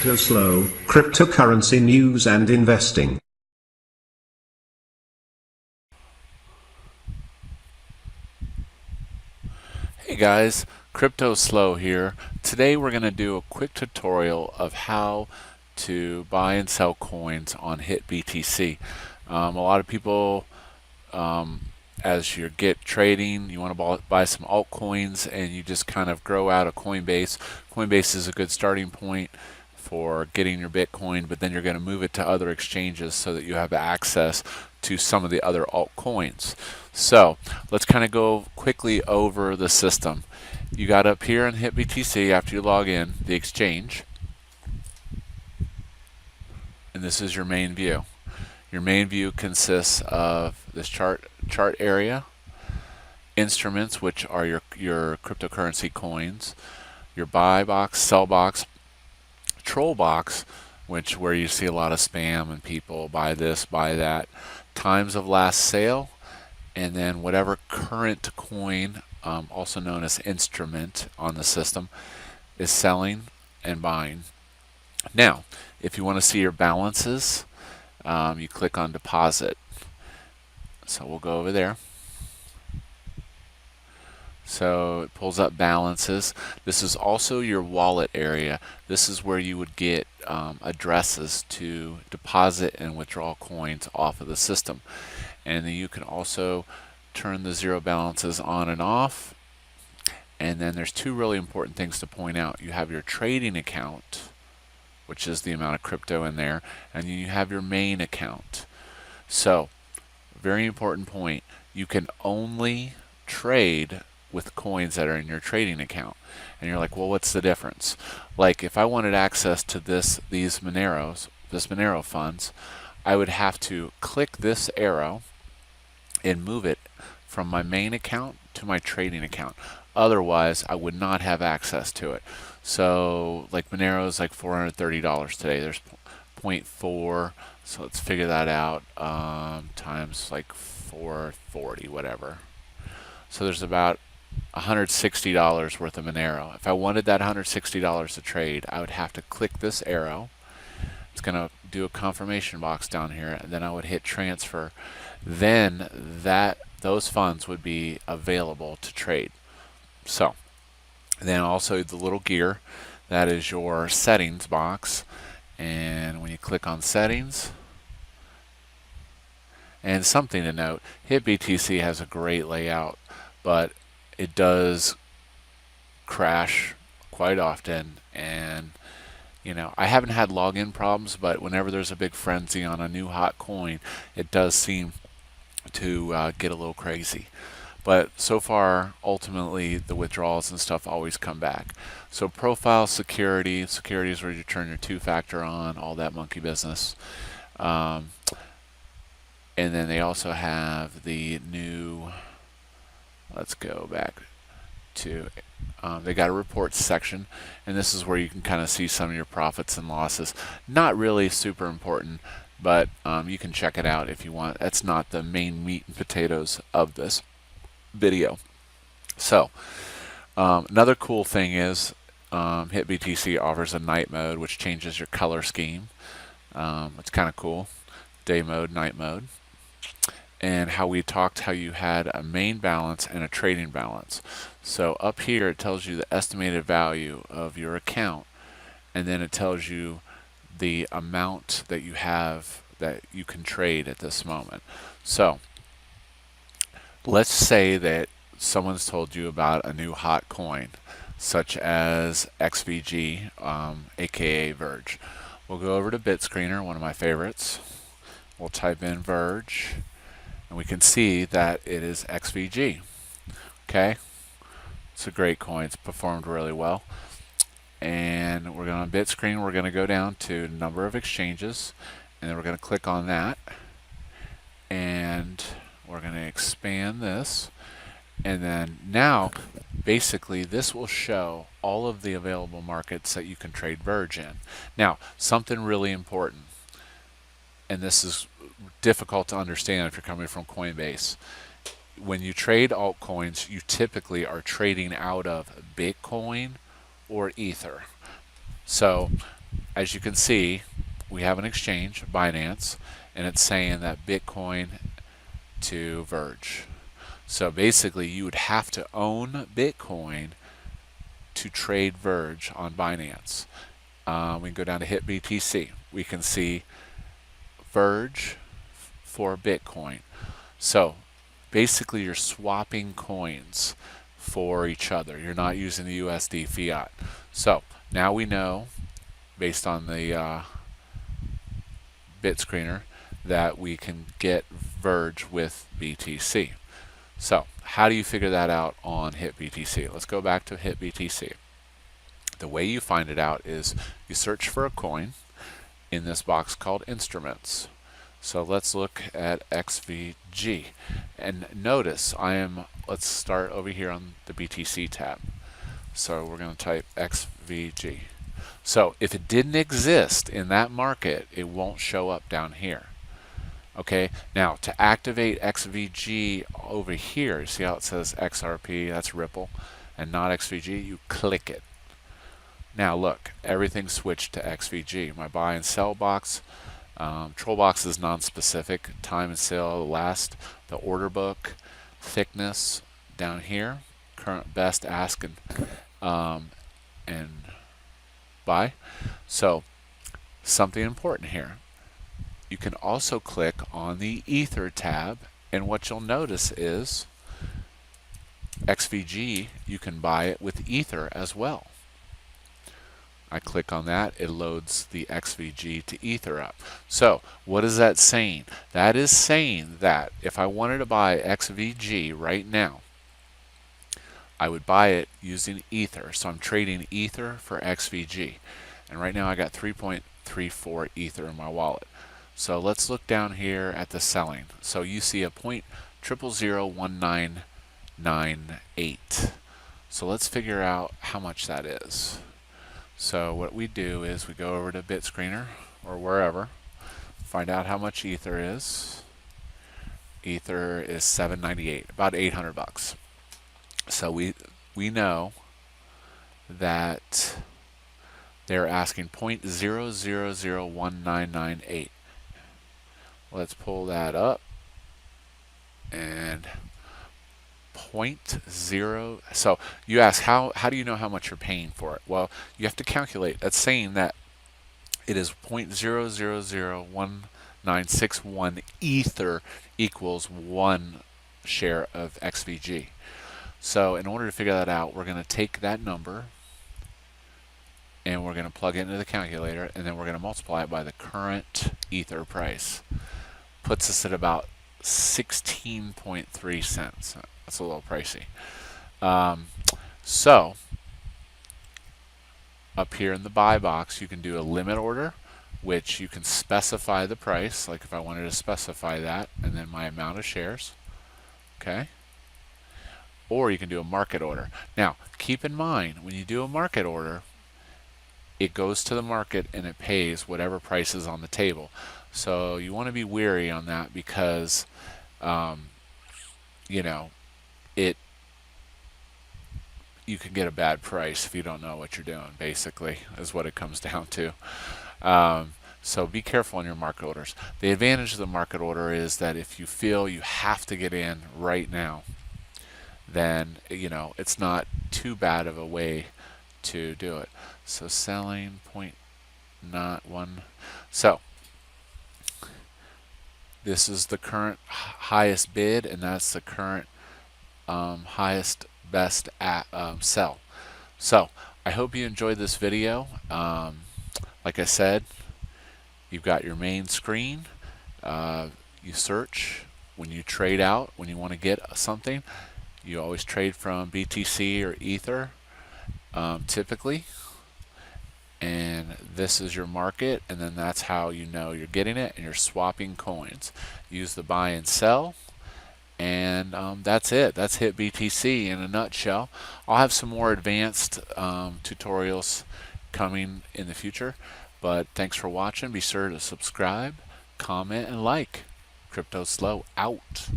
CryptoSLO, cryptocurrency news and investing. Hey guys, CryptoSLO here. Today we're going to do a quick tutorial of how to buy and sell coins on HitBTC. A lot of people, as you get trading, you want to buy some altcoins and you just kind of grow out of Coinbase. Coinbase is a good starting point for getting your Bitcoin, but then you're going to move it to other exchanges so that you have access to some of the other altcoins. So let's kind of go quickly over the system. You got up here in HitBTC after you log in, the exchange, and this is your main view. Your main view consists of this chart area, instruments, which are your cryptocurrency coins, your buy box, sell box, troll box, which where you see a lot of spam and people buy this, buy that, times of last sale, and then whatever current coin, also known as instrument on the system, is selling and buying. Now, if you want to see your balances, you click on deposit. So we'll go over there. So it pulls up balances. This is also your wallet area. This is where you would get addresses to deposit and withdraw coins off of the system. And then you can also turn the zero balances on and off. And then there's two really important things to point out. You have your trading account, which is the amount of crypto in there, and you have your main account. So, very important point, you can only trade with coins that are in your trading account. And you're like, well, what's the difference? Like, if I wanted access to these Monero funds, I would have to click this arrow and move it from my main account to my trading account. Otherwise, I would not have access to it. So, like Monero is like $430 today. There's 0.4, so let's figure that out, times like 440, whatever. So there's about $160 worth of Monero. If I wanted that $160 to trade, I would have to click this arrow. It's going to do a confirmation box down here, and then I would hit transfer. Then those funds would be available to trade. So then also the little gear, that is your settings box, and when you click on settings, and something to note, HitBTC has a great layout, but it does crash quite often, and you know, I haven't had login problems, but whenever there's a big frenzy on a new hot coin, it does seem to get a little crazy. But so far, ultimately, the withdrawals and stuff always come back. So profile security is where you turn your two-factor on, all that monkey business. And then they also have the new, let's go back to, they got a reports section, and this is where you can kind of see some of your profits and losses. Not really super important, but you can check it out if you want. That's not the main meat and potatoes of this video. So another cool thing is HitBTC offers a night mode, which changes your color scheme. It's kind of cool. Day mode, night mode. And how we talked how you had a main balance and a trading balance. So up here it tells you the estimated value of your account, and then it tells you the amount that you have that you can trade at this moment. So let's say that someone's told you about a new hot coin, such as XVG, aka Verge. We'll go over to BitScreener, one of my favorites. We'll type in Verge, and we can see that it is XVG. Okay, it's a great coin. It's performed really well. And we're going to BitScreen. We're going to go down to number of exchanges, and then we're going to click on that, and we're going to expand this, and then now basically this will show all of the available markets that you can trade Verge in. Now, something really important, and this is difficult to understand if you're coming from Coinbase. When you trade altcoins, you typically are trading out of Bitcoin or Ether. So as you can see, we have an exchange, Binance, and it's saying that Bitcoin to Verge. So basically, you would have to own Bitcoin to trade Verge on Binance. We can go down to HitBTC. We can see Verge for Bitcoin. So basically, you're swapping coins for each other. You're not using the USD fiat. So now we know, based on the bit screener, that we can get Verge with BTC. So how do you figure that out on HitBTC? Let's go back to HitBTC. The way you find it out is you search for a coin in this box called instruments. So let's look at XVG, and notice let's start over here on the BTC tab. So we're going to type XVG. So if it didn't exist in that market, it won't show up down here. Okay, now to activate XVG over here, see how it says XRP, that's Ripple, and not XVG, you click it. Now look, everything switched to XVG. My buy and sell box, troll box is non-specific, time and sale, last, the order book, thickness down here, current best, ask, and buy. So something important here. You can also click on the Ether tab, and what you'll notice is XVG, you can buy it with Ether as well. I click on that, it loads the XVG to Ether up. So what is that saying? That is saying that if I wanted to buy XVG right now, I would buy it using Ether. So I'm trading Ether for XVG. And right now I got 3.34 Ether in my wallet. So let's look down here at the selling. So you see a 0.001998. So let's figure out how much that is. So what we do is we go over to BitScreener or wherever, find out how much Ether is. Ether is $7.98, about 800 bucks. So we know that they're asking 0.001998. Let's pull that up, and 0.0. So you ask, how do you know how much you're paying for it? Well, you have to calculate. That's saying that it is 0.001961 Ether equals 1 share of XVG. So in order to figure that out, we're going to take that number and we're going to plug it into the calculator, and then we're going to multiply it by the current Ether price. Puts us at about 16.3 cents. That's a little pricey. So up here in the buy box, you can do a limit order, which you can specify the price, like if I wanted to specify that, and then my amount of shares. Okay. Or you can do a market order. Now, keep in mind, when you do a market order, it goes to the market and it pays whatever price is on the table. So you want to be wary on that, because you know, you can get a bad price if you don't know what you're doing, basically, is what it comes down to. So be careful on your market orders. The advantage of the market order is that if you feel you have to get in right now, then it's not too bad of a way to do it. So selling 0.1. So this is the current highest bid, and that's the current highest best sell. So I hope you enjoyed this video. Like I said, you've got your main screen. You search when you trade out, when you want to get something. You always trade from BTC or Ether, typically. And this is your market, and then that's how you know you're getting it, and you're swapping coins. Use the buy and sell, and that's it. That's HitBTC in a nutshell. I'll have some more advanced tutorials coming in the future, but thanks for watching. Be sure to subscribe, comment, and like. CryptoSLO out.